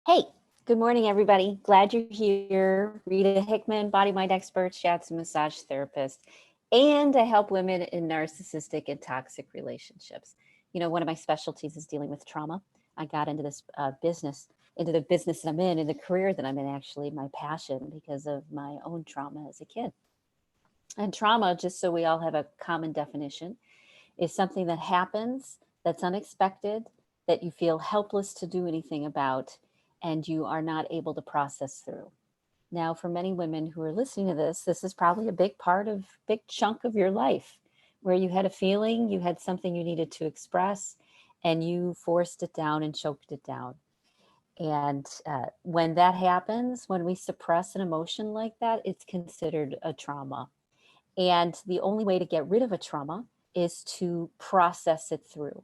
Hey, good morning, everybody. Glad you're here. Rita Hickman, body mind expert, shiatsu massage therapist, and I help women in narcissistic and toxic relationships. One of my specialties is dealing with trauma. I got into this into the business that I'm in the career that I'm in, actually, my passion because of my own trauma as a kid. And trauma, just so we all have a common definition, is something that happens that's unexpected, that you feel helpless to do anything about, and you are not able to process through. Now, for many women who are listening to this is probably a big chunk of your life where you had a feeling, you had something you needed to express, and you forced it down and choked it down. And when that happens, when we suppress an emotion like that, it's considered a trauma. And the only way to get rid of a trauma is to process it through.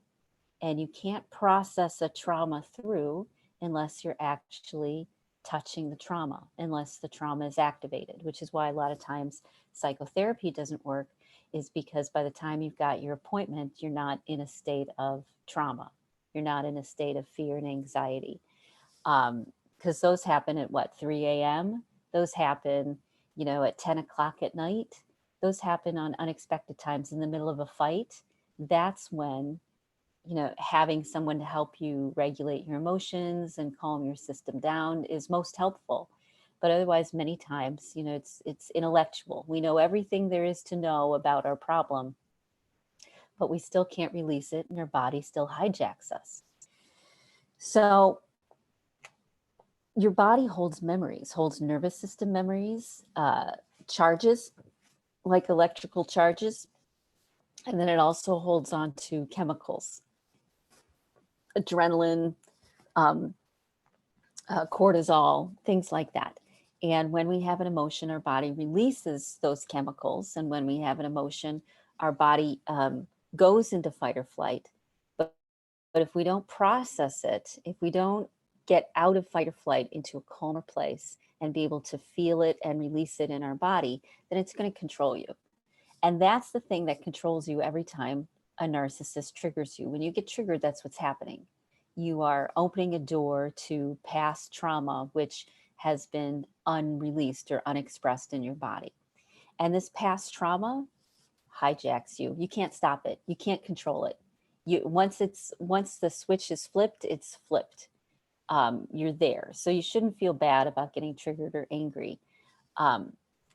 And you can't process a trauma through unless you're actually touching the trauma, unless the trauma is activated, which is why a lot of times psychotherapy doesn't work, is because by the time you've got your appointment, you're not in a state of trauma. You're not in a state of fear and anxiety. Because those happen at what, 3 a.m.? Those happen, at 10 o'clock at night. Those happen on unexpected times in the middle of a fight. That's when having someone to help you regulate your emotions and calm your system down is most helpful. But otherwise, many times, it's intellectual. We know everything there is to know about our problem, but we still can't release it, and our body still hijacks us. So your body holds memories, holds nervous system memories, charges, like electrical charges, and then it also holds on to chemicals, adrenaline, um, cortisol, things like that. And when we have an emotion, our body releases those chemicals. And when we have an emotion, our body goes into fight or flight. But if we don't process it, if we don't get out of fight or flight into a calmer place and be able to feel it and release it in our body, then it's going to control you. And that's the thing that controls you every time a narcissist triggers you. When you get triggered, that's what's happening. You are opening a door to past trauma, which has been unreleased or unexpressed in your body. And this past trauma hijacks you. You can't stop it. You can't control it. Once the switch is flipped, it's flipped. You're there. So you shouldn't feel bad about getting triggered or angry.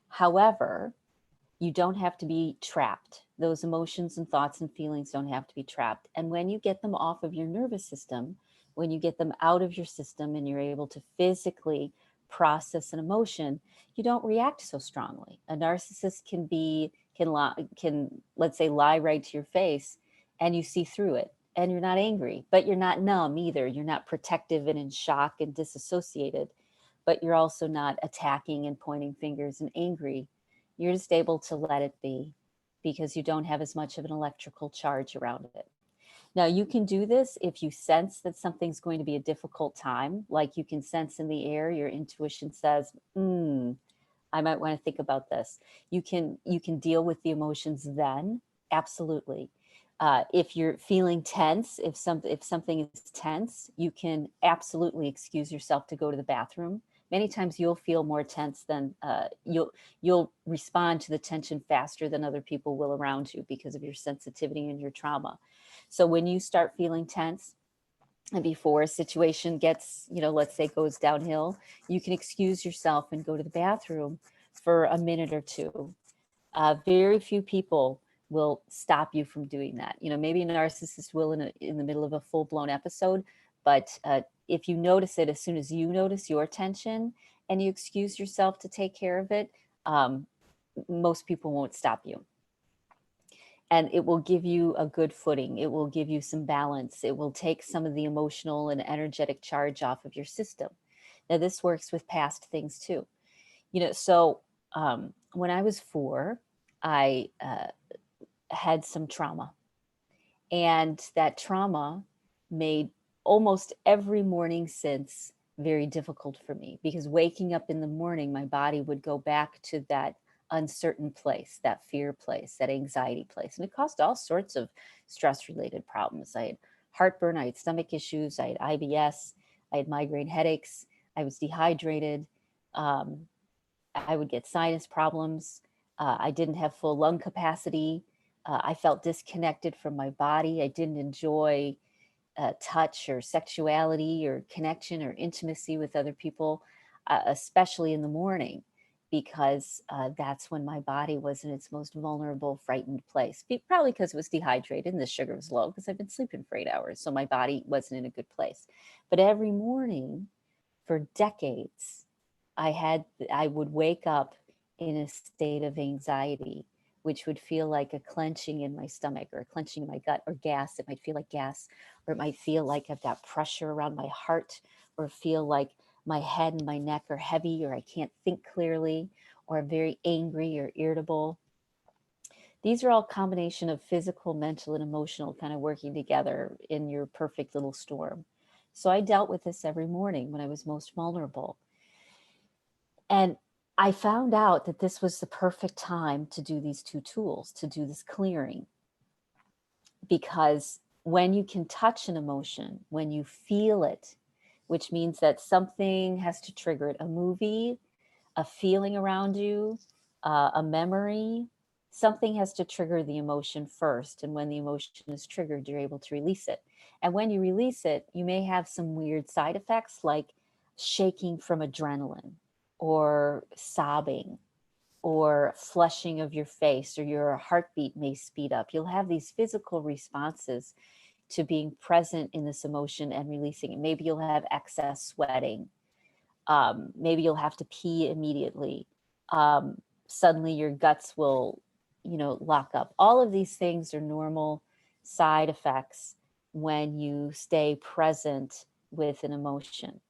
However, you don't have to be trapped. Those emotions and thoughts and feelings don't have to be trapped. And when you get them off of your nervous system, when you get them out of your system and you're able to physically process an emotion, you don't react so strongly. A narcissist can let's say lie right to your face, and you see through it, and you're not angry, but you're not numb either. You're not protective and in shock and disassociated, but you're also not attacking and pointing fingers and angry. You're just able to let it be because you don't have as much of an electrical charge around it. Now, you can do this if you sense that something's going to be a difficult time, like you can sense in the air, your intuition says, I might want to think about this. You can deal with the emotions then, absolutely. If you're feeling tense, if something is tense, you can absolutely excuse yourself to go to the bathroom. Many times you'll feel more tense than you'll respond to the tension faster than other people will around you because of your sensitivity and your trauma. So when you start feeling tense, and before a situation gets, let's say goes downhill, you can excuse yourself and go to the bathroom for a minute or two. Very few people will stop you from doing that. Maybe a narcissist will in the middle of a full blown episode, but if you notice it as soon as you notice your tension and you excuse yourself to take care of it, most people won't stop you. And it will give you a good footing. It will give you some balance. It will take some of the emotional and energetic charge off of your system. Now, this works with past things too. So when I was 4, I had some trauma. And that trauma made almost every morning since very difficult for me, because waking up in the morning, my body would go back to that uncertain place, that fear place, that anxiety place. And it caused all sorts of stress related problems. I had heartburn, I had stomach issues, I had IBS, I had migraine headaches. I was dehydrated. Um, I would get sinus problems. I didn't have full lung capacity. I felt disconnected from my body. I didn't enjoy touch or sexuality or connection or intimacy with other people, especially in the morning, because that's when my body was in its most vulnerable, frightened place. Probably because it was dehydrated and the sugar was low because I've been sleeping for 8 hours. So my body wasn't in a good place. But every morning for decades, I would wake up in a state of anxiety, which would feel like a clenching in my stomach or a clenching in my gut or gas. It might feel like gas, or it might feel like I've got pressure around my heart, or feel like my head and my neck are heavy, or I can't think clearly, or I'm very angry or irritable. These are all combination of physical, mental, and emotional kind of working together in your perfect little storm. So I dealt with this every morning when I was most vulnerable. And I found out that this was the perfect time to do these two tools, to do this clearing. Because when you can touch an emotion, when you feel it, which means that something has to trigger it, a movie, a feeling around you, a memory, something has to trigger the emotion first. And when the emotion is triggered, you're able to release it. And when you release it, you may have some weird side effects like shaking from adrenaline, or sobbing, or flushing of your face, or your heartbeat may speed up. You'll have these physical responses to being present in this emotion and releasing it. Maybe you'll have excess sweating. Maybe you'll have to pee immediately. Suddenly your guts will, lock up. All of these things are normal side effects when you stay present with an emotion.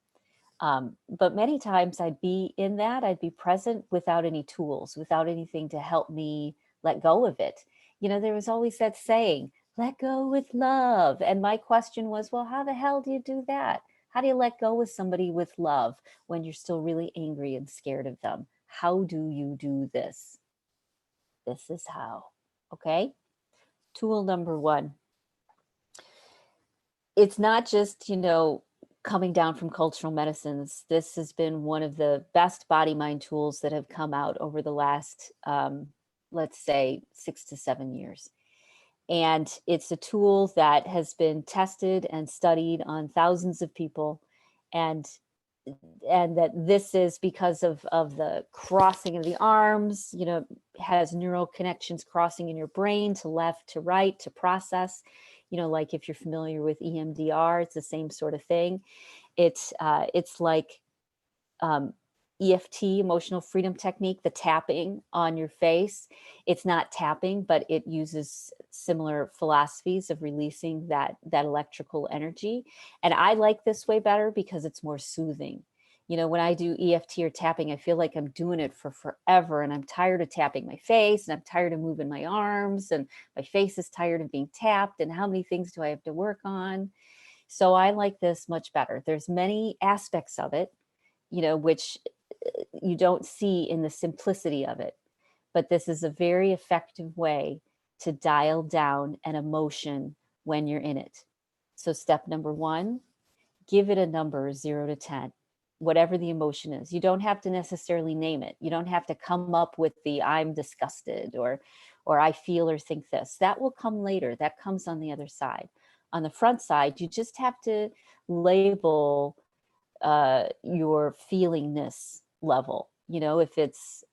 But many times I'd be in that, I'd be present without any tools, without anything to help me let go of it. There was always that saying, let go with love. And my question was, well, how the hell do you do that? How do you let go with somebody with love when you're still really angry and scared of them? How do you do this? This is how. Okay. Tool number one. It's not just, coming down from cultural medicines. This has been one of the best body mind tools that have come out over the last, let's say, 6 to 7 years. And it's a tool that has been tested and studied on thousands of people. And that this is because of the crossing of the arms, has neural connections crossing in your brain to left to right to process, like if you're familiar with EMDR, it's the same sort of thing. It's like EFT, emotional freedom technique, the tapping on your face. It's not tapping, but it uses similar philosophies of releasing that electrical energy. And I like this way better because it's more soothing. When I do EFT or tapping, I feel like I'm doing it for forever, and I'm tired of tapping my face, and I'm tired of moving my arms, and my face is tired of being tapped, and how many things do I have to work on? So I like this much better. There's many aspects of it, which you don't see in the simplicity of it. But this is a very effective way to dial down an emotion when you're in it. So step number one, give it a number 0 to 10, whatever the emotion is. You don't have to necessarily name it. You don't have to come up with the I'm disgusted or I feel or think this. That will come later. That comes on the other side. On the front side, you just have to label your feelingness level. If it's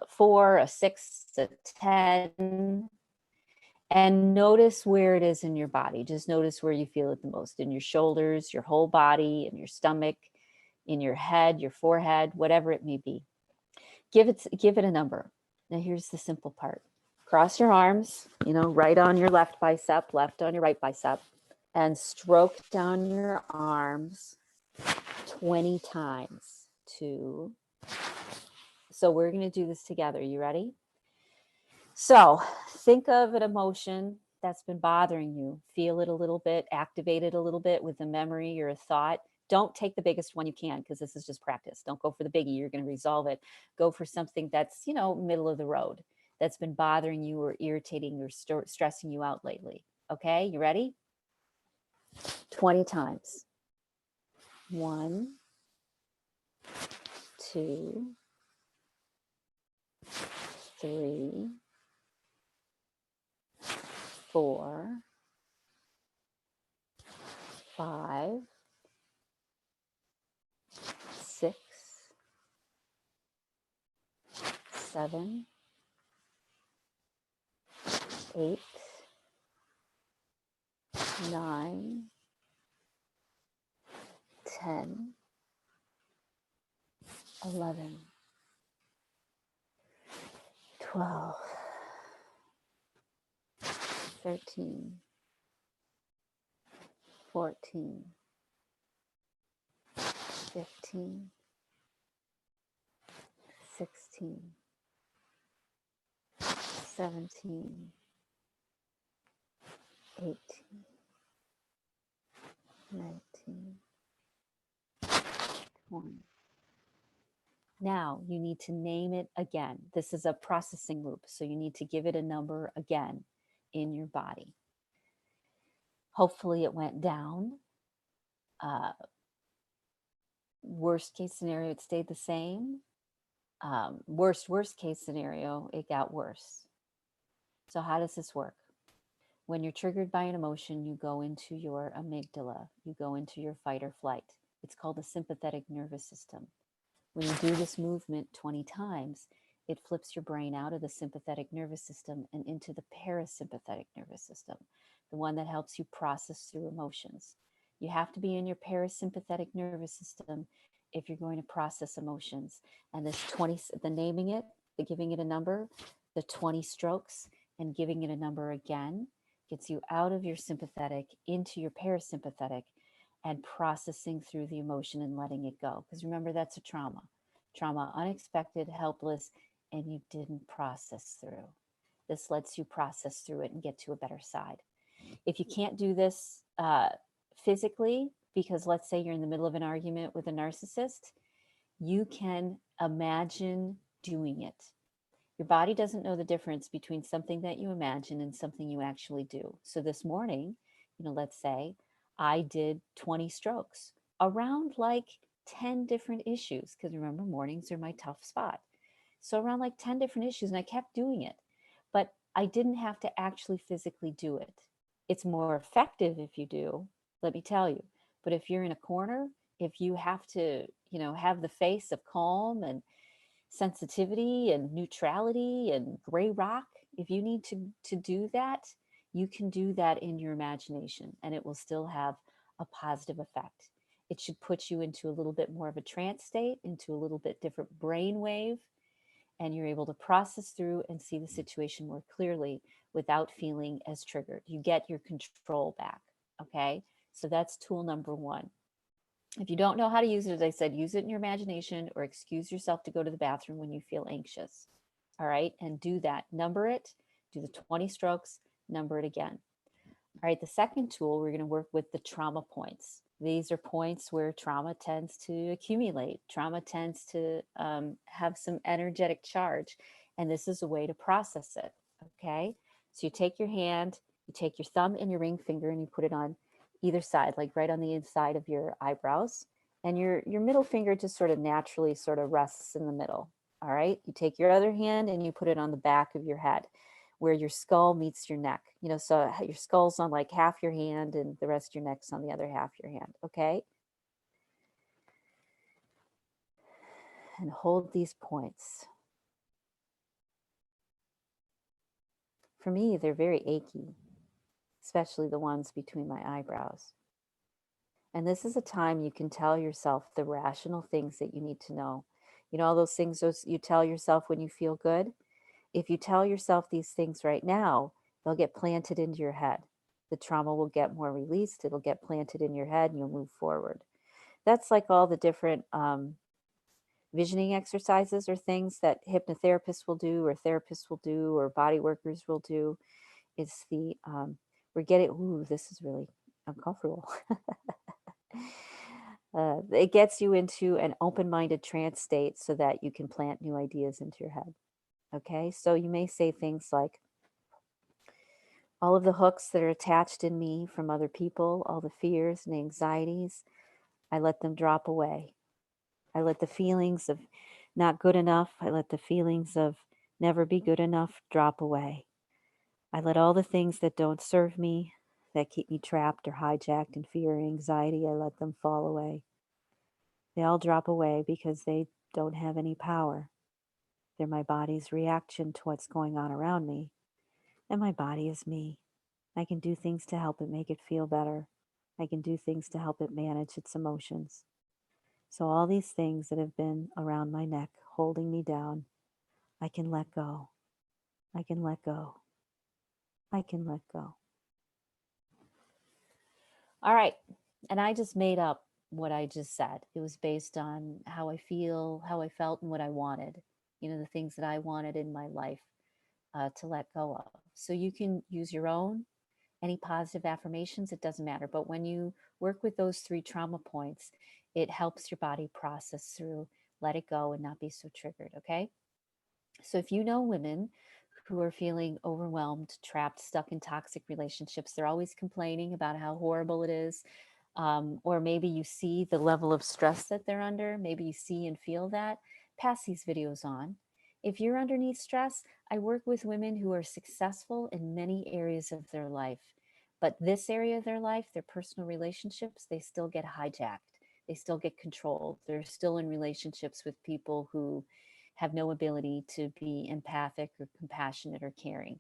4, a 6, a 10, and notice where it is in your body. Just notice where you feel it the most, in your shoulders, your whole body, in your stomach, in your head, your forehead, whatever it may be. Give it a number. Now here's the simple part. Cross your arms, right on your left bicep, left on your right bicep, and stroke down your arms 20 times. 2. So we're going to do this together. You ready? So think of an emotion that's been bothering you. Feel it a little bit, activate it a little bit with a memory or a thought. Don't take the biggest one you can, because this is just practice. Don't go for the biggie. You're going to resolve it. Go for something that's, middle of the road, that's been bothering you or irritating or stressing you out lately. Okay, you ready? 20 times. 1, 2, 3, 4, 5, 6, 7, 8, 9, 10, 11, 12, 13, 14, 15, 16, 17, 18, 19, 20. Now you need to name it again. This is a processing loop, so you need to give it a number again in your body. Hopefully it went down. Worst case scenario, it stayed the same. Worst case scenario, it got worse. So how does this work? When you're triggered by an emotion, you go into your amygdala, you go into your fight or flight. It's called the sympathetic nervous system. When you do this movement 20 times, it flips your brain out of the sympathetic nervous system and into the parasympathetic nervous system, the one that helps you process through emotions. You have to be in your parasympathetic nervous system if you're going to process emotions. And this 20, the naming it, the giving it a number, the 20 strokes and giving it a number again gets you out of your sympathetic into your parasympathetic and processing through the emotion and letting it go. Because remember, that's a trauma. Trauma, unexpected, helpless, and you didn't process through. This lets you process through it and get to a better side. If you can't do this physically, because let's say you're in the middle of an argument with a narcissist, you can imagine doing it. Your body doesn't know the difference between something that you imagine and something you actually do. So this morning, let's say I did 20 strokes around like 10 different issues, because remember, mornings are my tough spot. So around like 10 different issues, and I kept doing it, but I didn't have to actually physically do it. It's more effective if you do, let me tell you. But if you're in a corner, if you have to, have the face of calm and sensitivity and neutrality and gray rock, if you need to do that, you can do that in your imagination and it will still have a positive effect. It should put you into a little bit more of a trance state, into a little bit different brain wave, and you're able to process through and see the situation more clearly without feeling as triggered. You get your control back, okay? So that's tool number 1. If you don't know how to use it, as I said, use it in your imagination or excuse yourself to go to the bathroom when you feel anxious. All right, and do that. Number it, do the 20 strokes, number it again. All right, the second tool, we're going to work with the trauma points. These are points where trauma tends to accumulate. Trauma tends to have some energetic charge, and this is a way to process it, okay? So you take your hand, you take your thumb and your ring finger, and you put it on either side, like right on the inside of your eyebrows, and your middle finger just sort of naturally sort of rests in the middle, all right? You take your other hand and you put it on the back of your head, where your skull meets your neck, so your skull's on like half your hand and the rest of your neck's on the other half your hand, okay? And hold these points. For me, they're very achy, especially the ones between my eyebrows. And this is a time you can tell yourself the rational things that you need to know. All those things you tell yourself when you feel good? If you tell yourself these things right now, they'll get planted into your head. The trauma will get more released. It'll get planted in your head and you'll move forward. That's like all the different visioning exercises or things that hypnotherapists will do or therapists will do or body workers will do. It's the, this is really uncomfortable. It gets you into an open-minded trance state so that you can plant new ideas into your head. Okay, so you may say things like, all of the hooks that are attached in me from other people, all the fears and anxieties, I let them drop away. I let the feelings of not good enough, I let the feelings of never be good enough drop away. I let all the things that don't serve me, that keep me trapped or hijacked in fear or anxiety, I let them fall away. They all drop away because they don't have any power. They're my body's reaction to what's going on around me. And my body is me. I can do things to help it make it feel better. I can do things to help it manage its emotions. So, all these things that have been around my neck, holding me down, I can let go. I can let go. I can let go. All right. And I just made up what I just said. It was based on how I feel, how I felt, and what I wanted. The things that I wanted in my life to let go of. So you can use your own, any positive affirmations, it doesn't matter. But when you work with those 3 trauma points, it helps your body process through, let it go, and not be so triggered. Okay. So if you know women who are feeling overwhelmed, trapped, stuck in toxic relationships, they're always complaining about how horrible it is. Or maybe you see the level of stress that they're under. Maybe you see and feel that. Pass these videos on. If you're underneath stress, I work with women who are successful in many areas of their life. But this area of their life, their personal relationships, they still get hijacked. They still get controlled. They're still in relationships with people who have no ability to be empathic or compassionate or caring.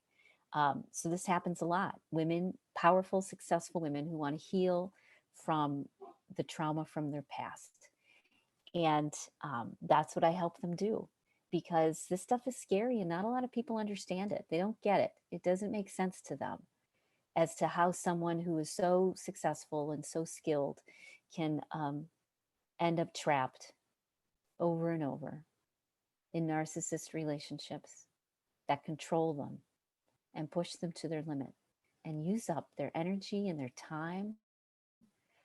So this happens a lot. Women, powerful, successful women who want to heal from the trauma from their past. And that's what I help them do, because this stuff is scary and not a lot of people understand it. They don't get it. It doesn't make sense to them as to how someone who is so successful and so skilled can end up trapped over and over in narcissist relationships that control them and push them to their limit and use up their energy and their time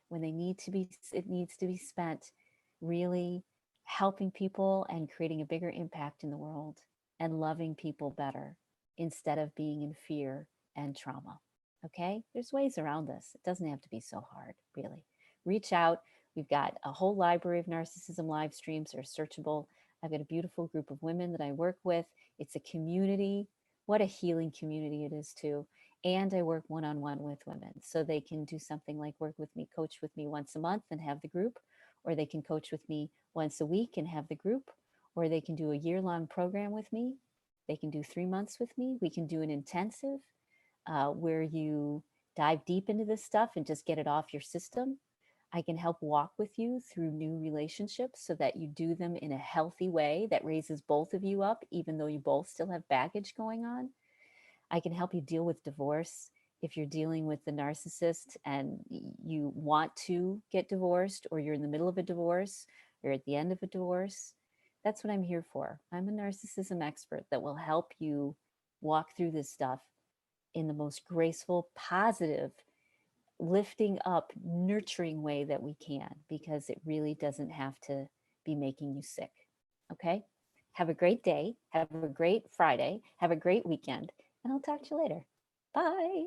when it needs to be spent really helping people and creating a bigger impact in the world and loving people better instead of being in fear and trauma. Okay? There's ways around this. It doesn't have to be so hard, really. Reach out. We've got a whole library of narcissism live streams that are searchable. I've got a beautiful group of women that I work with. It's a community. What a healing community it is, too. And I work one on one with women. So they can do something like work with me, coach with me once a month and have the group, or they can coach with me once a week and have the group, or they can do a year-long program with me. They can do 3 months with me. We can do an intensive where you dive deep into this stuff and just get it off your system. I can help walk with you through new relationships so that you do them in a healthy way that raises both of you up, even though you both still have baggage going on. I can help you deal with divorce if you're dealing with the narcissist and you want to get divorced, or you're in the middle of a divorce, or at the end of a divorce. That's what I'm here for. I'm a narcissism expert that will help you walk through this stuff in the most graceful, positive, lifting up, nurturing way that we can, because it really doesn't have to be making you sick. Okay? Have a great day. Have a great Friday. Have a great weekend. And I'll talk to you later. Bye.